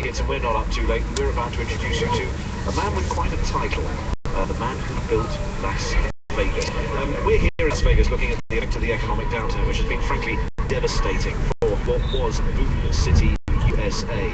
Higgins, and we're not up too late, and we're about to introduce you to a man with quite a title, the man who built Las Vegas. We're here in Las Vegas looking at the economic downturn, which has been frankly devastating for what was Boom City, USA.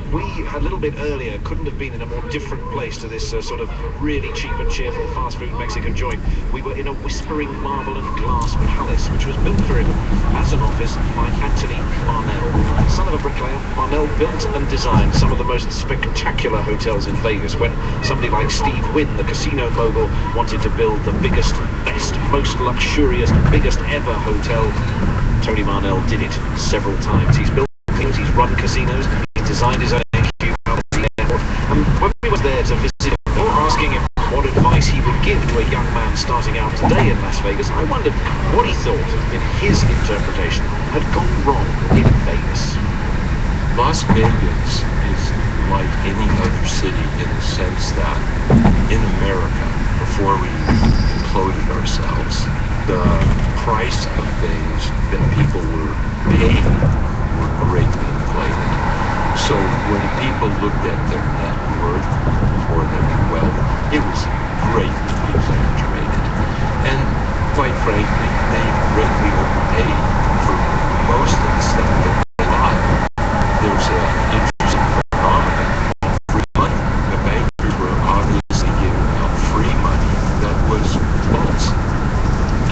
We, a little bit earlier, couldn't have been in a more different place to this sort of really cheap and cheerful fast food Mexican joint. We were in a whispering marble and glass palace, which was built for him as an office by Anthony Marnell. Son of a bricklayer, Marnell built and designed some of the most spectacular hotels in Vegas when somebody like Steve Wynn, the casino mogul, wanted to build the biggest, best, most luxurious, biggest ever hotel. Tony Marnell did it several times. He's built things, he's run casinos, he's designed his own AQ airport. And when we were there to visit him, we were asking him what advice he would give to a young man starting out today in Las Vegas. I wondered what he thought, in his interpretation, had gone wrong in Vegas. Las Vegas is like any other city in the sense that in America, before we imploded ourselves, the price of things that people were paying were greatly inflated. So when people looked at their net worth or their wealth, it was greatly exaggerated. And quite frankly, they greatly overpaid for most of the stuff that they bought. There's an interesting phenomenon of free money. The bankers were obviously giving out free money that was false.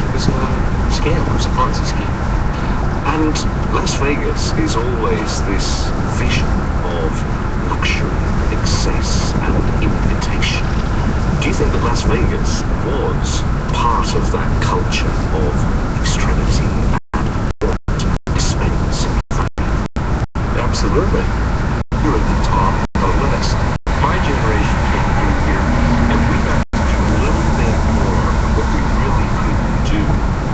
It was a scam, it was a Ponzi scheme. And Las Vegas is always this vision of luxury, excess, and invitation. Do you think that Las Vegas was part of that culture of extremity and want, expense, and value? Absolutely. You're at the top of the list. My generation came through here, and we got to do a little bit more of what we really couldn't do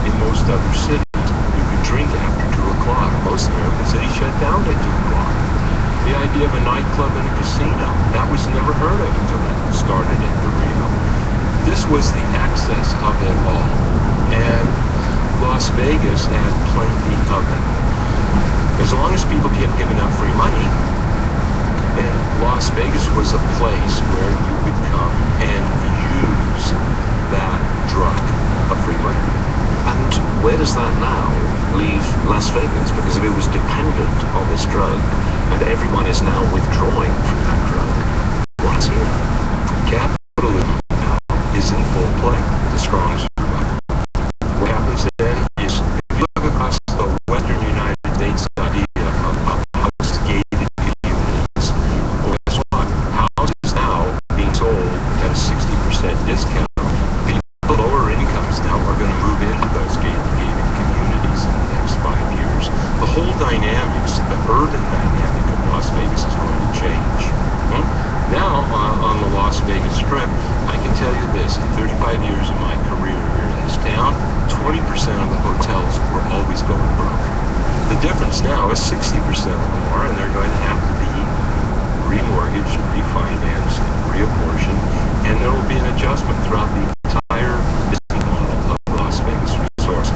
in most other cities. You could drink after 2 o'clock. Most American cities shut down at 2 o'clock. The idea of a nightclub and a casino, that was never heard of until it started in the Rio. This was the excess of it all. And Las Vegas had plenty of it. As long as people kept giving out free money, and Las Vegas was a place where you could come and use that drug of free money. And where does that now leave Las Vegas? Because if it was dependent on this drug, and everyone is now withdrawing from that drug, what's here? Capitalism now is in full play. The strong survive. What happens then is, if you look across the western United States idea of house-gated communities, well, guess what? Houses now being sold at a 60% discount. People lower incomes now are going to move into those gated communities in the next 5 years. The whole dynamics, the urban dynamic of Las Vegas is going to change. Now, on the Las Vegas Strip, I can tell you this, in 35 years of my career here in this town, 20% of the hotels were always going broke. The difference now is 60% of them are, and they're going to have to be remortgaged, refinanced, reapportioned, and there will be an adjustment throughout the entire business model of Las Vegas Resorts.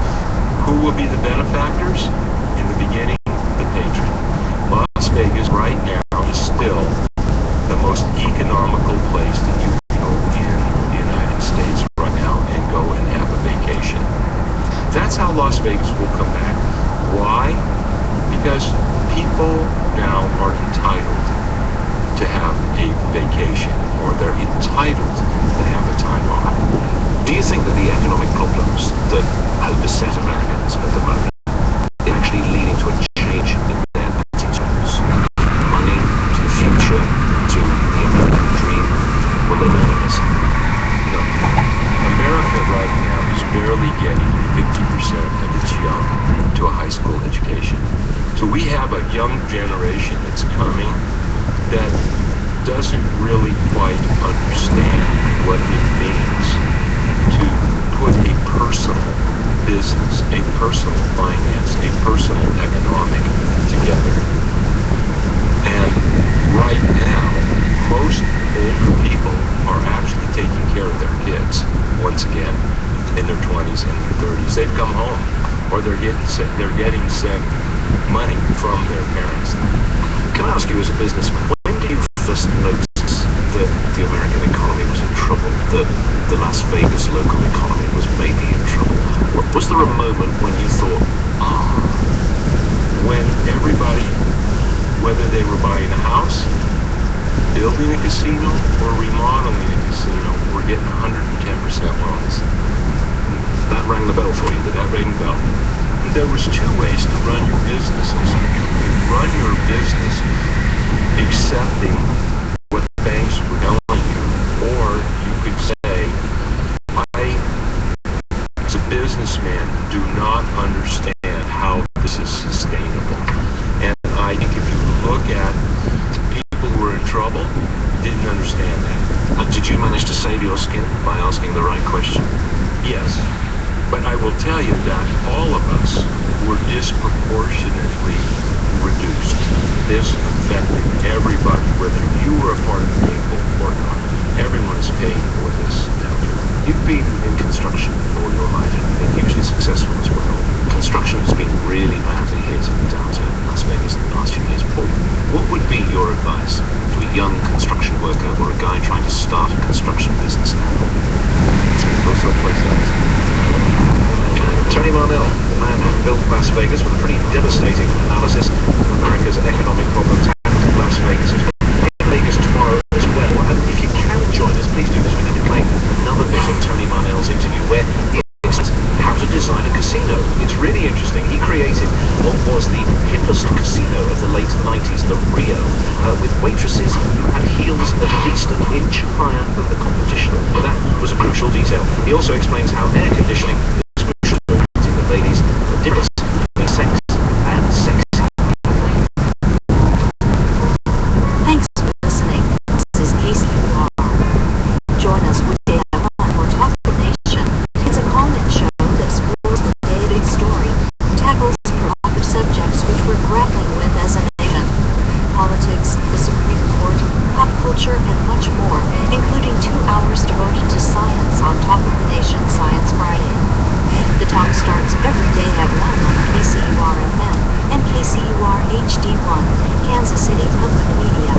Who will be the benefactors? In the beginning, the patron. Las Vegas right now is still the most economical place that you can go in the United States right now and go and have a vacation. That's how Las Vegas will come back. Why? Because people now are entitled to have a vacation, or they're entitled to have a time off. Do you think that the economic problems that overset Americans at the moment are actually leading to a change in their attitudes? Money, to the future, to the American dream? Will they learn this? No. America right now is barely getting 50% of its young to a high school education. So we have a young generation that's coming that doesn't really quite understand what it means to put a personal business, a personal finance, a personal economic together. And right now, most older people are actually taking care of their kids, once again, in their 20s and their 30s. They've come home, or they're getting sent money from their parents. Can I ask you, as a businessman, when did you first notice that the American economy was in trouble, that the Las Vegas local economy was maybe in trouble? Was there a moment when you thought, When everybody, whether they were buying a house, building a casino, or remodeling a casino, were getting 110% loans? that rang the bell for you, did That that? rang the bell. There was two ways to run your businesses. You could run your business accepting what the banks were telling you, or you could say, I, as a businessman, do not understand how this is sustainable. And I think if you look at people who were in trouble, didn't understand that. Did you manage to save your skin by asking the right question? Yes, but I will tell you that all of us were disproportionately reduced. This affected everybody, whether you were a part of the people or not. Everyone is paying for this downturn. You've been in construction all your life and been hugely successful as well. Construction has been really badly hit in the downturn in Las Vegas in the past few years. What would be your advice to a young construction worker or a guy trying to start a construction business now? Go someplace else. Tony Marnell, the man who built Las Vegas with a pretty devastating analysis of America's economic problems and Las Vegas as well. In Vegas tomorrow as well. And if you can join us, please do this. We're going to play another bit of Tony Marnell's interview where he explains how to design a casino. It's really interesting. He created what was the hippest casino of the late 90s, the Rio, with waitresses who had heels at least an inch higher than the competition. But that was a crucial detail. He also explains how air conditioning is crucial in the ladies' difference between sex and sexy. Thanks for listening. This is KCUR. Join us weekday at 1 for Talk the Nation. It's a call-in show that explores the day-to-day story, tackles provocative subjects which we're grappling with as a nation. Politics, the Supreme Court, pop culture, and much more, including 2 hours devoted to science on Talk of the Nation Science Friday. The talk starts every day at 1 on KCUR FM and KCUR HD1, Kansas City Public Media.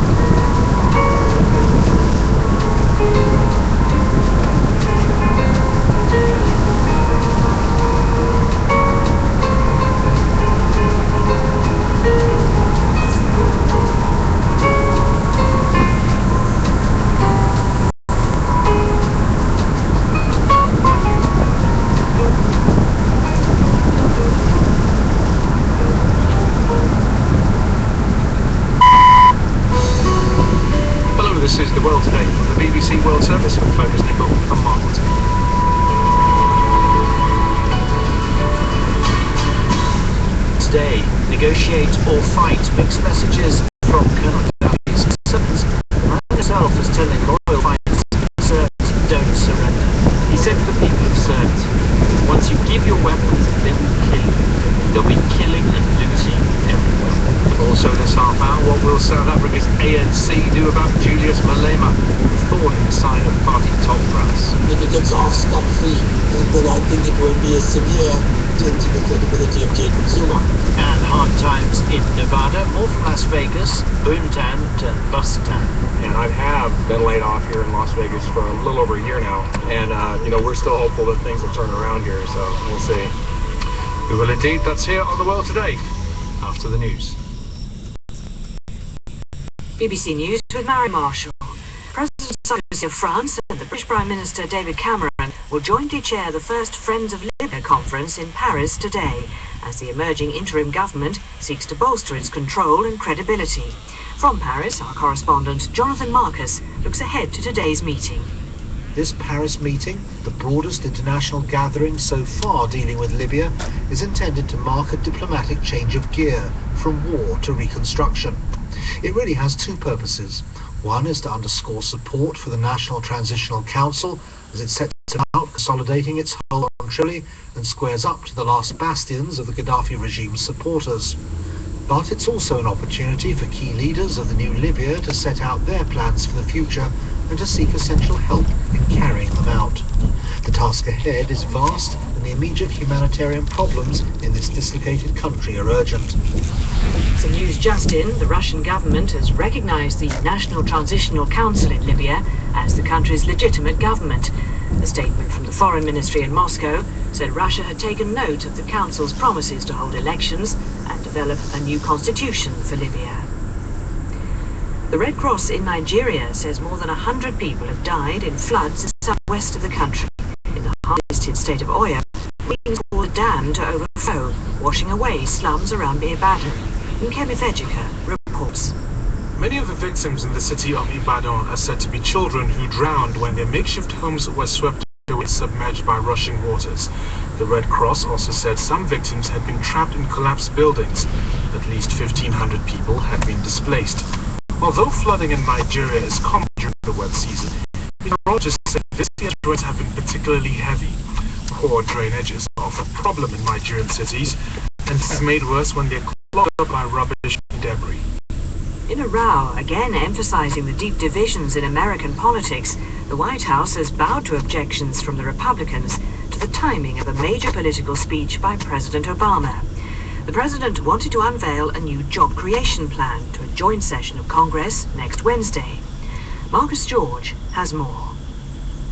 This is The World Today from the BBC World Service with Focus Nicole and Mark Watson. Today, negotiate or fight. Mixed messages from Colonel Gaddafi's sons. The man himself was telling loyal fighters, "Desert, don't surrender." He said to the people of Sirte, "Once you give your weapons, they will kill you. They'll be killing and losing everywhere." Also this half hour, what will South Africa's ANC do about Julius Malema, thorn in the side of party top brass? If it gets off scot-free, then I think it will be a severe dent to the credibility of Jacob Zuma. And hard times in Nevada. More from Las Vegas, boomtown to bust town. And I have been laid off here in Las Vegas for a little over a year now. And, we're still hopeful that things will turn around here, so we'll see. We will indeed. That's here on The World Today, after the news. BBC News with Mary Marshall. President Sarkozy of France and the British Prime Minister David Cameron will jointly chair the first Friends of Libya conference in Paris today, as the emerging interim government seeks to bolster its control and credibility. From Paris, our correspondent Jonathan Marcus looks ahead to today's meeting. This Paris meeting, the broadest international gathering so far dealing with Libya, is intended to mark a diplomatic change of gear from war to reconstruction. It really has 2 purposes. One is to underscore support for the National Transitional Council as it sets about consolidating its hold on Tripoli and squares up to the last bastions of the Gaddafi regime's supporters. But it's also an opportunity for key leaders of the new Libya to set out their plans for the future and to seek essential help in carrying them out. The task ahead is vast, and the immediate humanitarian problems in this dislocated country are urgent. Some news just in, the Russian government has recognized the National Transitional Council in Libya as the country's legitimate government. A statement from the Foreign Ministry in Moscow said Russia had taken note of the council's promises to hold elections and develop a new constitution for Libya. The Red Cross in Nigeria says more than 100 people have died in floods in the southwest of the country. In the hardest-hit state of Oyo, winds caused a dam to overflow, washing away slums around Ibadan. Nkemi Fejika reports. Many of the victims in the city of Ibadan are said to be children who drowned when their makeshift homes were swept away, submerged by rushing waters. The Red Cross also said some victims had been trapped in collapsed buildings. At least 1,500 people had been displaced. Although flooding in Nigeria is common during the wet season, meteorologists say this year's rains have been particularly heavy. Poor drainage is often a problem in Nigerian cities, and this is made worse when they're clogged up by rubbish and debris. In a row, again emphasizing the deep divisions in American politics, the White House has bowed to objections from the Republicans to the timing of a major political speech by President Obama. The president wanted to unveil a new job creation plan to a joint session of Congress next Wednesday. Marcus George has more.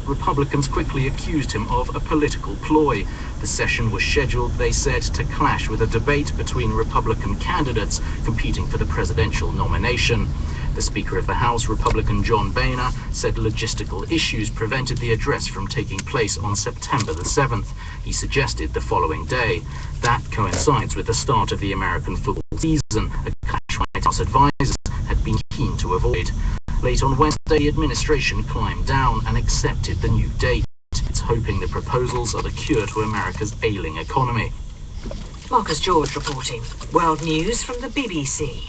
Republicans quickly accused him of a political ploy. The session was scheduled, they said, to clash with a debate between Republican candidates competing for the presidential nomination. The Speaker of the House, Republican John Boehner, said logistical issues prevented the address from taking place on September the 7th. He suggested the following day. That coincides with the start of the American football season, a clash White House advisors had been keen to avoid. Late on Wednesday, the administration climbed down and accepted the new date. It's hoping the proposals are the cure to America's ailing economy. Marcus George reporting. World news from the BBC.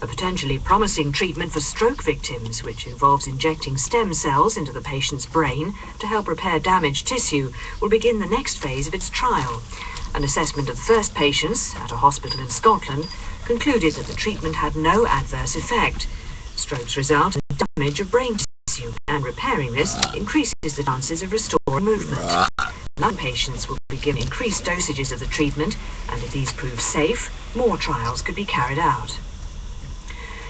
A potentially promising treatment for stroke victims, which involves injecting stem cells into the patient's brain to help repair damaged tissue, will begin the next phase of its trial. An assessment of the first patients at a hospital in Scotland concluded that the treatment had no adverse effect. Strokes result in damage of brain tissue, and repairing this increases the chances of restoring movement. Lung patients will be given increased dosages of the treatment, and if these prove safe, more trials could be carried out.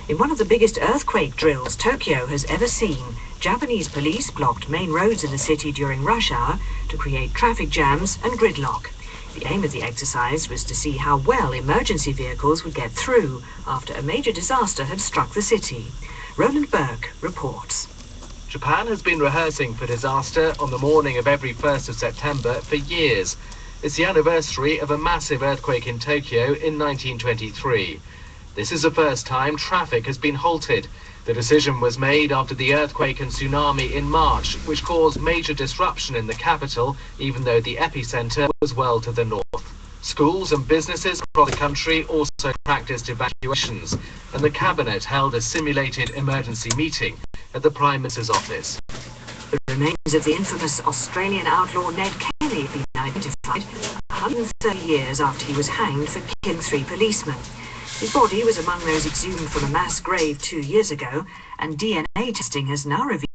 In one of the biggest earthquake drills Tokyo has ever seen, Japanese police blocked main roads in the city during rush hour to create traffic jams and gridlock. The aim of the exercise was to see how well emergency vehicles would get through after a major disaster had struck the city. Roland Burke reports. Japan has been rehearsing for disaster on the morning of every 1st of September for years. It's the anniversary of a massive earthquake in Tokyo in 1923. This is the first time traffic has been halted. The decision was made after the earthquake and tsunami in March, which caused major disruption in the capital, even though the epicenter was well to the north. Schools and businesses across the country also practiced evacuations, and the cabinet held a simulated emergency meeting at the Prime Minister's office. The remains of the infamous Australian outlaw Ned Kelly have been identified 130 years after he was hanged for killing 3 policemen. His body was among those exhumed from a mass grave 2 years ago, and DNA testing has now revealed